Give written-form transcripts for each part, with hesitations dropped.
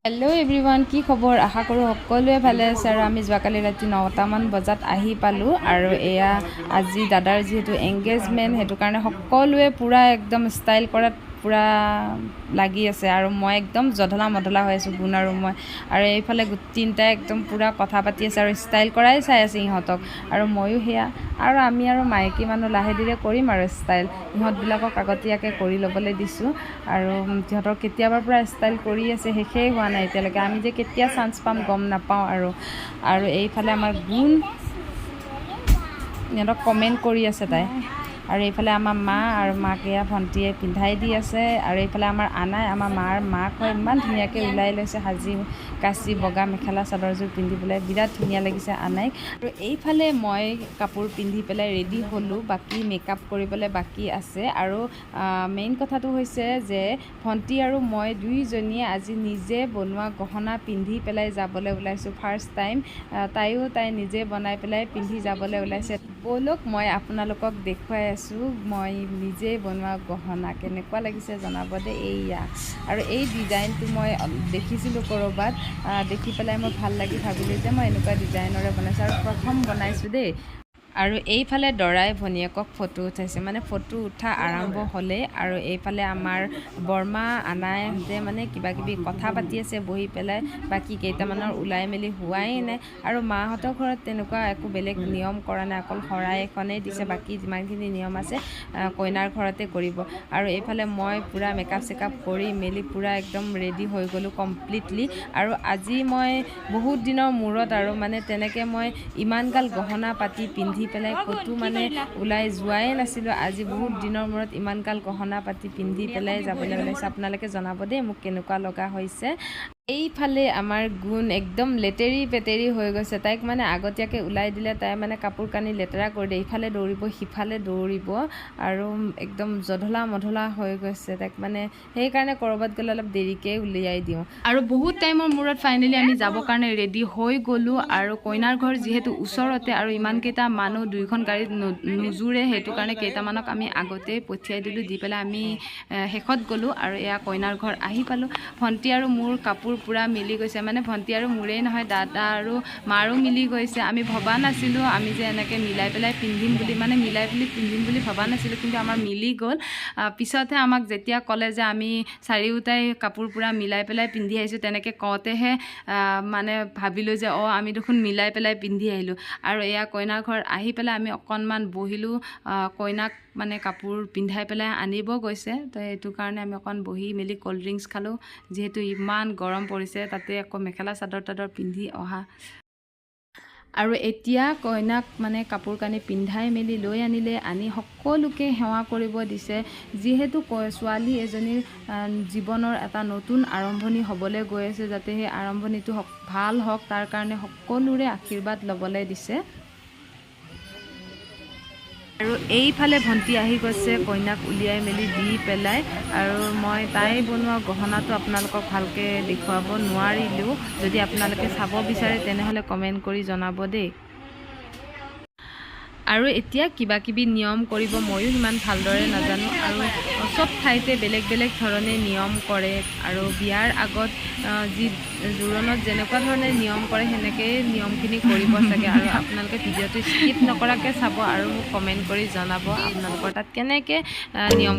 Hello' everyone, কি খবৰ? আশা কৰোঁ সকলোৱে ভালে আছে। আৰু আমি যোৱাকালি ৰাতি 9টামান বজাত আহি পালোঁ। আৰু এয়া আজি দাদাৰ যিহেতু এংগেজমেণ্ট, সেইটো কাৰণে সকলোৱে পূৰা একদম ষ্টাইল কৰাত পূৰা লাগি আছে। আৰু মই একদম জধলা মধলা হৈ আছোঁ, গুণ আৰু মই। আৰু এইফালে তিনিটাই একদম পূৰা কথা পাতি আছে আৰু ষ্টাইল কৰাই চাই আছে ইহঁতক। আৰু ময়ো সেয়া আৰু আমি আৰু মাইকী মানুহ লাহে ধীৰে কৰিম আৰু ষ্টাইল। ইহঁতবিলাকক আগতীয়াকৈ কৰি ল'বলৈ দিছোঁ। আৰু সিহঁতৰ কেতিয়াবাৰ পৰা ষ্টাইল কৰি আছে, শেষেই হোৱা নাই এতিয়ালৈকে। আমি যে কেতিয়া চান্স পাম গম নাপাওঁ। আৰু এইফালে আমাৰ গুণ সিহঁতক কমেণ্ট কৰি আছে তাই। আৰু এইফালে আমাৰ মা আৰু মাক এয়া ভণ্টিয়ে পিন্ধাই দি আছে। আৰু এইফালে আমাৰ আনাই, আমাৰ মাৰ মাক হয়, ইমান ধুনীয়াকৈ ওলাই লৈছে সাজি কাচি, বগা মেখেলা চাদৰযোৰ পিন্ধি পেলাই বিৰাট ধুনীয়া লাগিছে আনাইক। আৰু এইফালে মই কাপোৰ পিন্ধি পেলাই ৰেডি হ'লোঁ, বাকী মেকআপ কৰিবলৈ বাকী আছে। আৰু মেইন কথাটো হৈছে যে ভণ্টি আৰু মই দুয়োজনীয়ে আজি নিজে বনোৱা গহনা পিন্ধি পেলাই যাবলৈ ওলাইছোঁ। ফাৰ্ষ্ট টাইম তাইও নিজে বনাই পেলাই পিন্ধি যাবলৈ ওলাইছে। ব'লক মই আপোনালোকক দেখুৱাই আছোঁ মই নিজে বনোৱা গহনা কেনেকুৱা লাগিছে জনাব দেই। এইয়া আৰু এই ডিজাইনটো মই দেখিছিলোঁ ক'ৰবাত, দেখি পেলাই মই ভাল লাগি ভাবিলোঁ যে মই এনেকুৱা ডিজাইনৰে বনাইছোঁ আৰু প্ৰথম বনাইছোঁ দেই। আৰু এইফালে দৰাই ভনীয়েকক ফটো উঠাইছে, মানে ফটো উঠা আৰম্ভ হ'লেই। আৰু এইফালে আমাৰ বৰমা আনাইহঁতে মানে কিবাকিবি কথা পাতি আছে বহি পেলাই। বাকী কেইটামানৰ ওলাই মেলি হোৱাই নাই। আৰু মাহঁতৰ ঘৰত তেনেকুৱা একো বেলেগ নিয়ম কৰা নাই, অকল শৰাই এখনেই দিছে। বাকী যিমানখিনি নিয়ম আছে কইনাৰ ঘৰতে কৰিব। আৰু এইফালে মই পূৰা মেকআপ চেকআপ কৰি মেলি পূৰা একদম ৰেডি হৈ গ'লোঁ কমপ্লিটলি। আৰু আজি মই বহুত দিনৰ মূৰত আৰু মানে তেনেকৈ মই ইমানগাল গহনা পাতি পিন্ধি পেলাই ক'তো মানে ওলাই যোৱাই নাছিলোঁ। আজি বহুত দিনৰ মূৰত ইমানগাল গহনা পাতি পিন্ধি পেলাই যাবলৈ ওলাইছোঁ। আপোনালোকে জনাব দেই মোক কেনেকুৱা লগা হৈছে। এইফালে আমাৰ গুণ একদম লেতেৰি পেতেৰি হৈ গৈছে। তাইক মানে আগতীয়াকৈ ওলাই দিলে তাই মানে কাপোৰ কানি লেতেৰা কৰি দিয়ে, ইফালে দৌৰিব সিফালে দৌৰিব আৰু একদম জধলা মধলা হৈ গৈছে। তাইক মানে সেইকাৰণে ক'ৰবাত গ'লে অলপ দেৰিকৈ উলিয়াই দিওঁ। আৰু বহুত টাইমৰ মূৰত ফাইনেলি আমি যাবৰ কাৰণে ৰেডি হৈ গ'লোঁ। আৰু কইনাৰ ঘৰ যিহেতু ওচৰতে আৰু ইমানকেইটা মানুহ দুইখন গাড়ীত নোজোৰে, সেইটো কাৰণে কেইটামানক আমি আগতেই পঠিয়াই দিলোঁ, দি পেলাই আমি শেষত গ'লোঁ। আৰু এয়া কইনাৰ ঘৰ আহি পালোঁ। ভণ্টি আৰু মোৰ কাপোৰ পূৰা মিলি গৈছে, মানে ভণ্টি আৰু মোৰেই নহয়, দাদা আৰু মাৰো মিলি গৈছে। আমি ভবা নাছিলোঁ আমি যে এনেকৈ মিলাই পেলাই পিন্ধিম বুলি, মানে মিলাই পেলাই পিন্ধিম বুলি ভবা নাছিলোঁ, কিন্তু আমাৰ মিলি গ'ল। পিছতহে আমাক যেতিয়া ক'লে যে আমি চাৰিওটাই কাপোৰ পূৰা মিলাই পেলাই পিন্ধি আহিছোঁ, তেনেকৈ কওঁতেহে মানে ভাবিলোঁ যে আমি দেখোন মিলাই পেলাই পিন্ধি আহিলোঁ। আৰু এয়া কইনাৰ ঘৰ আহি পেলাই আমি অকণমান বহিলোঁ। কইনাক মানে কাপোৰ পিন্ধাই পেলাই আনিব গৈছে, তো সেইটো কাৰণে আমি অকণ বহি মেলি ক'ল্ড ড্ৰিংকছ খালোঁ। যিহেতু ইমান গৰম পৰিছে, তাতে আকৌ মেখেলা চাদৰ তাদৰ পিন্ধি অহা। আৰু এতিয়া কইনাক মানে কাপোৰ কানি পিন্ধাই মেলি লৈ আনিলে, আনি সকলোকে সেৱা কৰিব দিছে। যিহেতু ছোৱালী এজনীৰ জীৱনৰ এটা নতুন আৰম্ভণি হ'বলৈ গৈ আছে, যাতে সেই আৰম্ভণিটো ভাল হওক তাৰ কাৰণে সকলোৰে আশীৰ্বাদ ল'বলৈ দিছে। আৰু এইফালে ভণ্টি আহি গৈছে কইনাক উলিয়াই মেলি দি পেলাই। আৰু মই তাই বনোৱা গহনাটো আপোনালোকক ভালকৈ দেখুৱাব নোৱাৰিলোঁ। যদি আপোনালোকে চাব বিচাৰে তেনেহ'লে কমেণ্ট কৰি জনাব দেই। আৰু এতিয়া কিবা কিবি নিয়ম কৰিব, ময়ো সিমান ভালদৰে নাজানো। আৰু চব ঠাইতে বেলেগ বেলেগ ধৰণে নিয়ম কৰে। আৰু বিয়াৰ আগত যি জোৰোণত যেনেকুৱা ধৰণে নিয়ম কৰে সেনেকৈয়ে নিয়মখিনি কৰিব চাগে। আৰু আপোনালোকে ভিডিঅ'টো স্কিপ নকৰাকৈ চাব আৰু মোক কমেণ্ট কৰি জনাব আপোনালোকৰ তাত কেনেকৈ নিয়ম।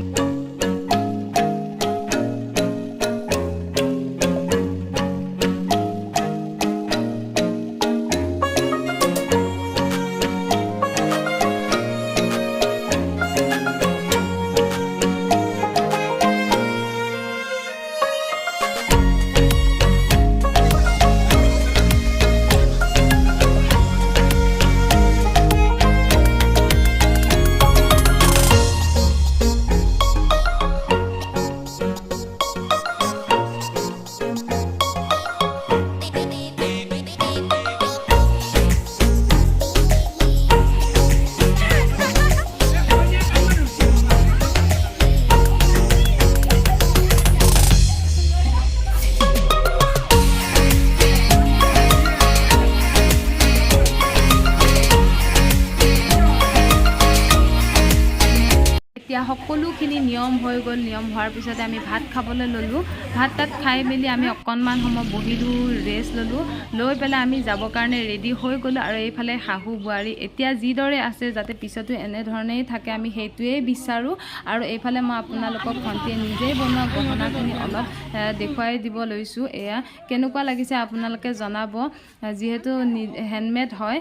এতিয়া সকলোখিনি নিয়ম হৈ গ'ল নিয়ম হোৱাৰ পিছতে আমি ভাত খাবলৈ ল'লোঁ ভাত তাত খাই মেলি আমি অকণমান সময় বহিলোঁ ৰেষ্ট ল'লোঁ লৈ পেলাই আমি যাবৰ কাৰণে ৰেডি হৈ গ'লোঁ আৰু এইফালে শাহু বোৱাৰী এতিয়া যিদৰে আছে যাতে পিছতো এনেধৰণেই থাকে আমি সেইটোৱেই বিচাৰোঁ আৰু এইফালে মই আপোনালোকক ভণ্টিয়ে নিজেই বনোৱা গহনাখিনি অলপ দেখুৱাই দিব লৈছোঁ এয়া কেনেকুৱা লাগিছে আপোনালোকে জনাব যিহেতু হেণ্ডমেড হয়